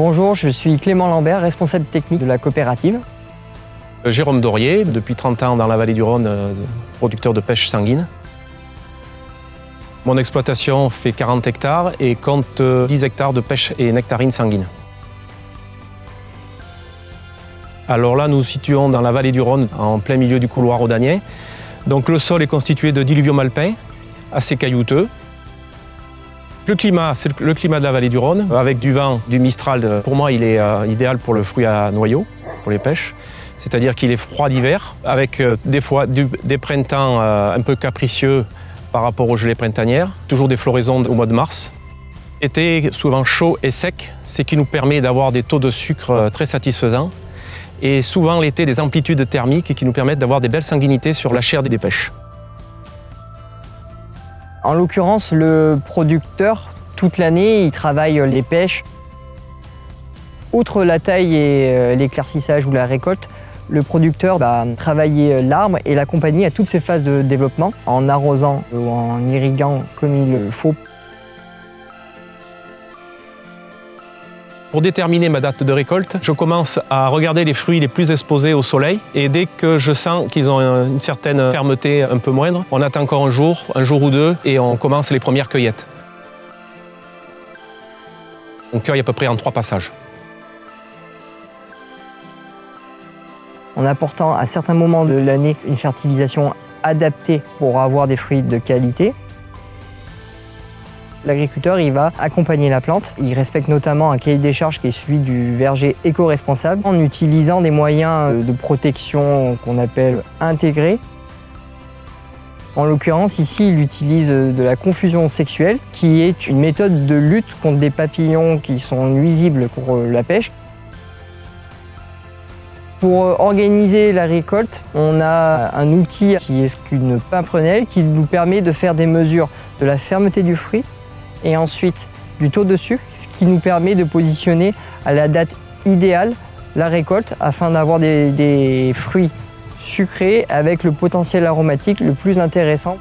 Bonjour, je suis Clément Lambert, responsable technique de la coopérative. Jérôme Dorier, depuis 30 ans dans la vallée du Rhône, producteur de pêche sanguine. Mon exploitation fait 40 hectares et compte 10 hectares de pêche et nectarine sanguine. Alors là, nous nous situons dans la vallée du Rhône, en plein milieu du couloir rhodanien. Donc le sol est constitué de diluvium alpin, assez caillouteux. Le climat, c'est le climat de la vallée du Rhône, avec du vent, du mistral. Pour moi, il est idéal pour le fruit à noyaux, pour les pêches. C'est-à-dire qu'il est froid d'hiver, avec des fois des printemps un peu capricieux par rapport aux gelées printanières. Toujours des floraisons au mois de mars. Été souvent chaud et sec, ce qui nous permet d'avoir des taux de sucre très satisfaisants. Et souvent l'été, des amplitudes thermiques qui nous permettent d'avoir des belles sanguinités sur la chair des pêches. En l'occurrence, le producteur, toute l'année, il travaille les pêches. Outre la taille et l'éclaircissage ou la récolte, le producteur va travailler l'arbre et l'accompagner à toutes ses phases de développement, en arrosant ou en irriguant comme il le faut. Pour déterminer ma date de récolte, je commence à regarder les fruits les plus exposés au soleil et dès que je sens qu'ils ont une certaine fermeté un peu moindre, on attend encore un jour ou deux et on commence les premières cueillettes. On cueille à peu près en 3 passages. En apportant à certains moments de l'année une fertilisation adaptée pour avoir des fruits de qualité, l'agriculteur il va accompagner la plante. Il respecte notamment un cahier des charges qui est celui du verger éco-responsable en utilisant des moyens de protection qu'on appelle intégrés. En l'occurrence, ici, il utilise de la confusion sexuelle qui est une méthode de lutte contre des papillons qui sont nuisibles pour la pêche. Pour organiser la récolte, on a un outil qui est une pimprenelle qui nous permet de faire des mesures de la fermeté du fruit et ensuite du taux de sucre, ce qui nous permet de positionner à la date idéale la récolte afin d'avoir des fruits sucrés avec le potentiel aromatique le plus intéressant.